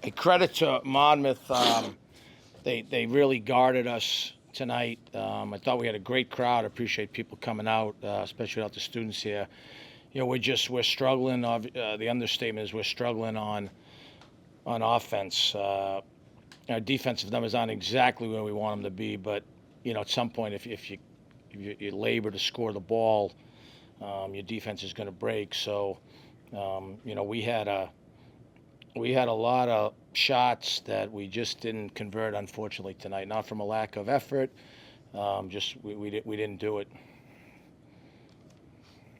A credit to Monmouth. They really guarded us tonight. I thought we had a great crowd. I appreciate people coming out, especially without the students here. We're struggling. The understatement is we're struggling on offense. Our defensive numbers aren't exactly where we want them to be, but at some point, if you labor to score the ball, your defense is going to break. So, we had a lot of shots that we just didn't convert, unfortunately, tonight. Not from a lack of effort, just we didn't do it.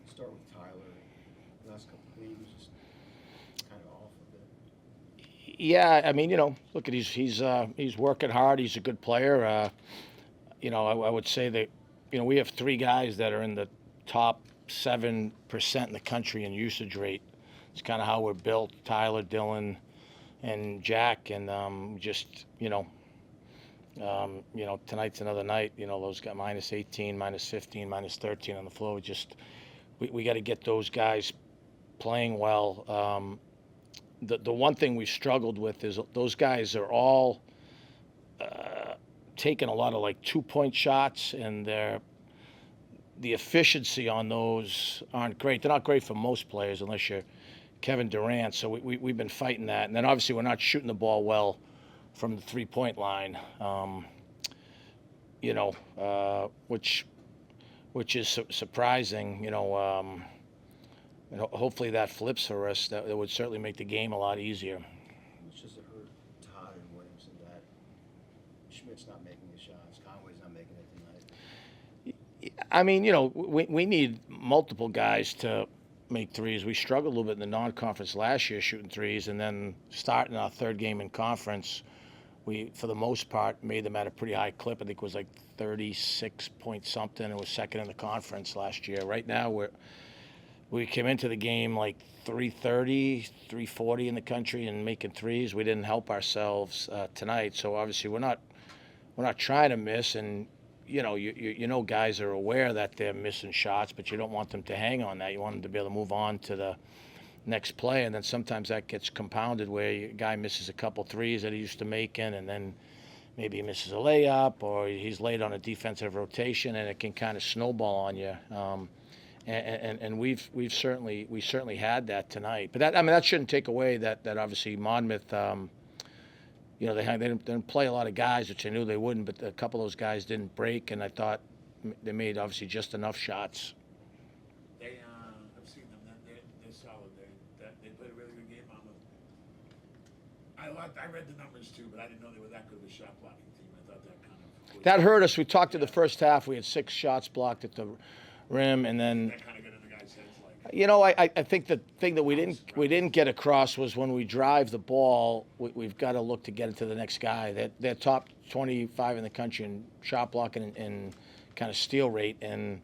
Start with Tyler. Last couple of games, just kind of off a bit. Yeah, I mean, look at he's working hard. He's a good player. I would say that we have three guys that are in the top 7% in the country in usage rate. It's kind of how we're built. Tyler, Dylan, and Jack, and tonight's another night. Those got minus 18, minus 15, minus 13 on the floor. We got to get those guys playing well. The one thing we struggled with is those guys are all taking a lot of like 2-point shots, and the efficiency on those aren't great. They're not great for most players unless you're Kevin Durant. So we've been fighting that, and then obviously we're not shooting the ball well from the 3-point line. Which is surprising. Hopefully that flips for us. That would certainly make the game a lot easier. It's just it hurt Todd and Williamson that Schmidt's not making the shots. Conway's not making it tonight. I mean, we need multiple guys to make threes. We struggled a little bit in the non-conference last year shooting threes, and then starting our third game in conference, we, for the most part, made them at a pretty high clip. I think it was like 36 point something. It was second in the conference last year. Right now, we came into the game like 330, 340 in the country and making threes. We didn't help ourselves tonight. So obviously we're not trying to miss, and guys are aware that they're missing shots, but you don't want them to hang on that. You want them to be able to move on to the next play, and then sometimes that gets compounded where a guy misses a couple threes that he used to making, and then maybe he misses a layup, or he's late on a defensive rotation, and it can kind of snowball on you. And we certainly had that tonight. But that shouldn't take away that obviously Monmouth. They didn't play a lot of guys, which I knew they wouldn't, but a couple of those guys didn't break, and I thought they made obviously just enough shots. I've seen them. They're solid. They played a really good game on them. I read the numbers too, but I didn't know they were that good of a shot blocking team. I thought that kind of That hurt us. We talked in the first half. We had 6 shots blocked at the rim, and then that kind of got in the guy's heads. I think the thing that we didn't get across was when we drive the ball, we've got to look to get it to the next guy. They're top 25 in the country in shot blocking and kind of steal rate, and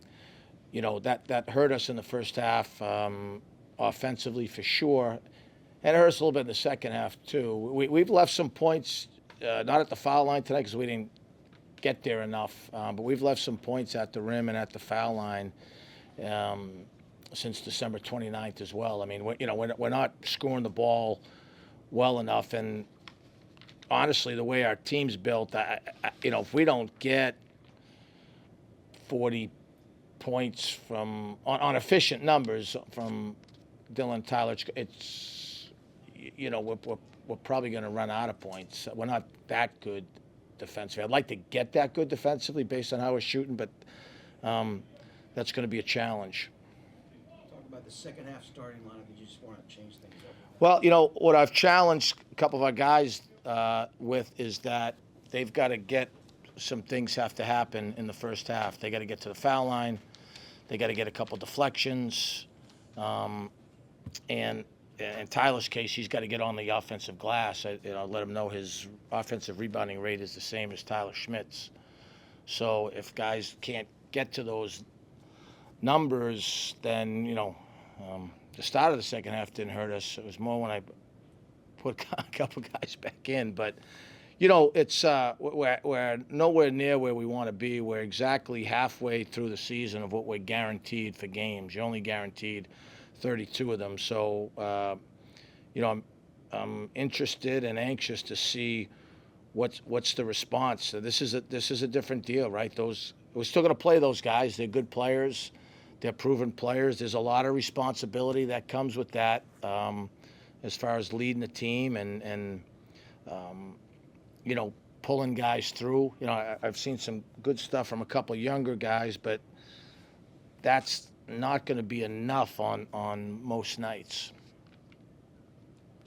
that hurt us in the first half offensively for sure, and it hurt us a little bit in the second half too. We've left some points, not at the foul line tonight because we didn't get there enough, but we've left some points at the rim and at the foul line. Since December 29th as well. I mean, we're not scoring the ball well enough, and honestly, the way our team's built, if we don't get 40 points on efficient numbers from Dylan Tyler, we're probably going to run out of points. We're not that good defensively. I'd like to get that good defensively based on how we're shooting, but that's going to be a challenge. About the second half starting lineup, you just want to change things up? Well, what I've challenged a couple of our guys with is that they've got to some things have to happen in the first half. They got to get to the foul line. They got to get a couple deflections. And in Tyler's case, he's got to get on the offensive glass. Let him know his offensive rebounding rate is the same as Tyler Schmidt's. So if guys can't get to those numbers, then the start of the second half didn't hurt us. It was more when I put a couple guys back in. But it's we're nowhere near where we want to be. We're exactly halfway through the season of what we're guaranteed for games. You're only guaranteed 32 of them. So interested and anxious to see what's the response. So this is a different deal, right? We're still going to play those guys. They're good players. They're proven players. There's a lot of responsibility that comes with that, as far as leading the team and pulling guys through. I've seen some good stuff from a couple younger guys, but that's not going to be enough on most nights.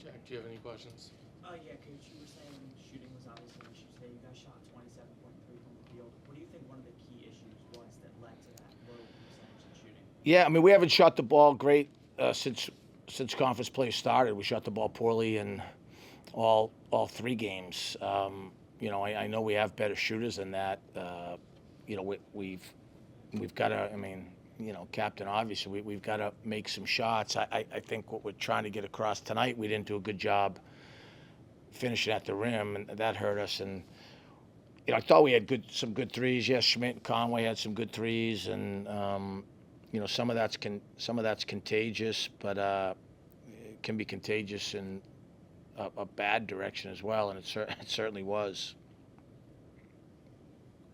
Jack, do you have any questions? Yeah, Coach, you were saying shooting was obviously an issue today. You guys shot 27.3 from the field. What do you think one of the key issues was that led to that low percentage in shooting? Yeah, I mean, we haven't shot the ball great since conference play started. We shot the ball poorly in all 3 games. I know we have better shooters than that. We've got to. I mean, Captain, obviously, we've got to make some shots. I think what we're trying to get across tonight, we didn't do a good job finishing at the rim, and that hurt us. And I thought we had some good threes. Yes, Schmidt and Conway had some good threes, and some of that's contagious, but it can be contagious in a bad direction as well, and it certainly was.